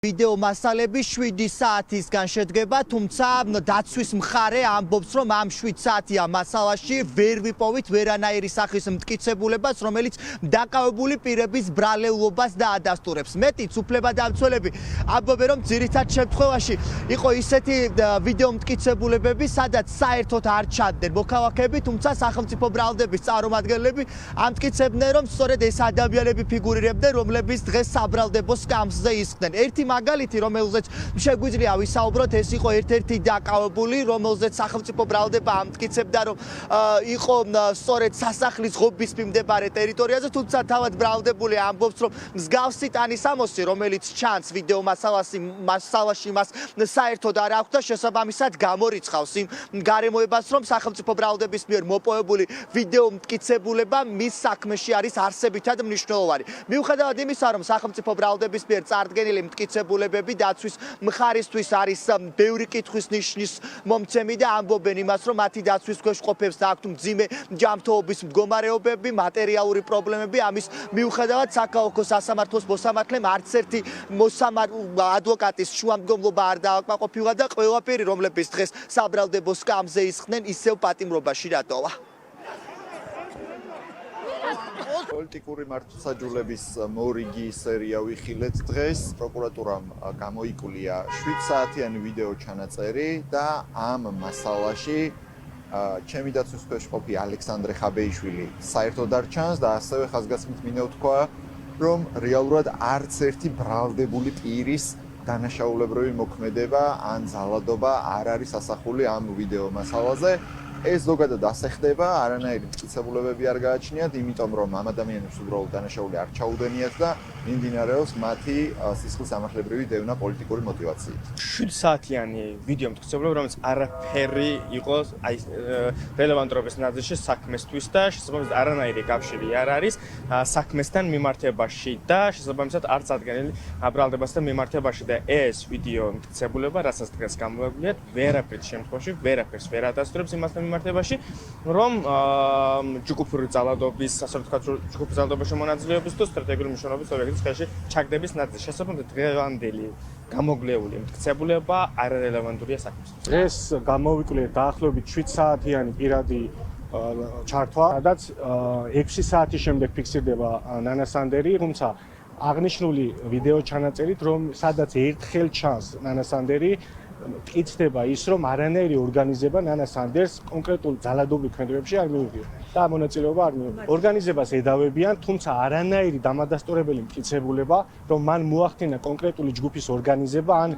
ვიდეო მასალები 7 საათისგან შედგება, თუმცა დაცვის მხარე ამბობს, რომ ამ 7 საათიან მასალაში ვერ ვიპოვით ვერანაირი სახის მტკიცებულებას, რომელიც დაკავებული პირების ბრალეულობას დაადასტურებს. მეტიც უფლებადამცველები ამბობენ, რომ ძირითად შემთხვევაში იყო ისეთი ვიდეო მტკიცებულებები, სადაც საერთოდ არ ჩანდნენ მოქალაქეები, თუმცა სახელმწიფო ბრალდების წარმომადგენლები ამტკიცებდნენ, რომ სწორედ ეს ადამიანები ფიგურირებდნენ, რომლებიც დღეს საბრალდებო სკამზე ისხდნენ. ერთი მაგალითი, რომელზეც შეგვიძლია ვისაუბროთ, ეს იყო ერთ-ერთი დაკავებული, რომელზეც სახელმწიფო ბრალდება ამტკიცებდა, რომ იყო სწორედ სასახლის ღობის მიმდებარე ტერიტორიაზე, თუმცა თავად ბრალდებული ამბობს, რომ მსგავსი ტანისამოსი, რომელიც ჩანს ვიდეო მასალაში, მას საერთოდ არ აქვს და შესაბამისად გამორიცხავს იმ გარემოებას, რომ სახელმწიფო ბრალდების მიერ მოპოვებული ვიდეო მტკიცებულება მის საქმეში არის არსებითად მნიშვნელოვანი. მიუხედავად იმისა, რომ სახელმწიფო ბრალდების მიერ წარდგენილი მტკიცებულებები დაცვის მხარისთვის არის ბევრი კითხვის ნიშნის მომცემი და ამბობენ იმას, რომ მათი დაცვის ქვეშ ყოფებს და აქვთ მძიმე ჯანმრთელობის მდგომარეობები, მატერიალური პრობლემები, ამის მიუხედავად საქალაქო სასამართლოს მოსამართლემ არც ერთი ადვოკატის შუამდგომლობა არ დააკმაყოფილა და ყველაფერი, რომლებიც დღეს საბრალდებო სკამზე ისხდნენ, ისევ პატიმრობაში დატოვა. პოლიტიკური მართლმსაჯულების მორიგი სერია ვიხილეთ დღეს. პროკურატურამ გამოიკვლია 7 საათიანი ვიდეო ჩანაწერი და ამ მასალაში ჩემი დაცვის ქვეშ ყოფი ალექსანდრე ხაბეიშვილი საერთოდ არ ჩანს და ასევე ხაზგასმით მინდა ვთქვა, რომ რეალურად არც ერთი ბრალდებული პირის დანაშაულებრივი მოქმედება ან ძალადობა არ არის ასახული ამ ვიდეო მასალაზე. ეს ზოგადად ასე ხდება, არანაირი მტკიცებულებები არ გააჩნიათ, იმიტომ რომ ამ ადამიანებს უბრალოდ დანაშაული არ ჩაუდენიათ და მიმდინარეობს მათი სისხლის ამახლებრივი დევნა პოლიტიკური მოტივაციით. 7 საათიანი ვიდეო მტკიცებულება, რომელიც არაფერი იყოს რელევანტობის ნაზრში საქმესთვის და შესაბამისად არანაირი კავშირი არ არის საქმესთან მიმართებაში და შესაბამისად არც ადგენილი ბრალდებასთან მიმართებაში და ეს ვიდეო მტკიცებულება, რასაც დღეს გამოგვიყვეთ, ვერაფერს შემთხვევაში ვერაფერს ვერ ადასტურებს იმასთან მიმართებაში, რომ ჯგუფური ძალადობის, ასე ვთქვათ, ჯგუფური ძალადობაში მონაწილეობის თუ სტრატეგიული მნიშვნელობის ობიექტის ხელში ჩაგდების ნაზრში შესაბამისად დღევანდელი გამოგლეული მტკიცებულება არარელევანტურია საქმესთვის. დღეს გამოვიკვლიეთ დაახლოებით 7 საათიანი პირადი ჩართვა, სადაც 6 საათის შემდეგ ფიქსირდება ნანასანდერი, თუმცა აღნიშნული ვიდეო ჩანაწერით, რომ სადაც ერთხელ ჩანს ნანასანდერი, მტკიცდება ის, რომ არანაირი ორგანიზება ნანასანდერს კონკრეტულ ძალადობრივ ქმედებებში არ მიუღია და მონაწილეობა არ მიუღია. ორგანიზებას ედავებიან, თუმცა არანაირი დამადასტურებელი მტკიცებულება, რომ მან მოახდინა კონკრეტული ჯგუფის ორგანიზება ან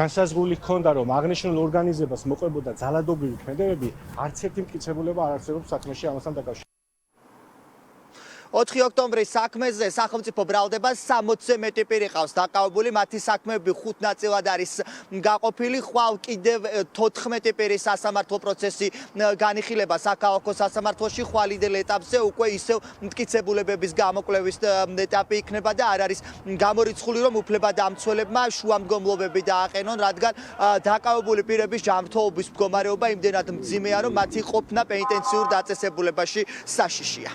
განსაზღვრული ჰქონდა, რომ აღნიშნულ ორგანიზებას მოყვებოდა ძალადობრივი ქმედებები, არც ერთი მტკიცებულება არ არსებობს საქმეში ამასთან დაკავშირებით. 4 ოქტომბრის საქმეზე სახელმწიფო ბრალდებას 60-ზე მეტი პირი ყავს დაკავებული, მათი საქმეები 5 ნაწილად არის გაყოფილი, ხვალ კიდევ 14 პირის სასამართლო პროცესი განიხილება საქალაქო სასამართლოში, ხვალიდელ ეტაპზე უკვე ისევ მტკიცებულებების გამოკვლევის ეტაპი იქნება და არ არის გამორიცხული, რომ უფლებადამცველებმა შუამდგომლობები დააყენონ, რადგან დაკავებული პირების ჯანმრთელობის მდგომარეობა იმდენად მძიმეა, რომ მათი ყოფნა პენიტენციურ დაწესებულებაში საშიშია.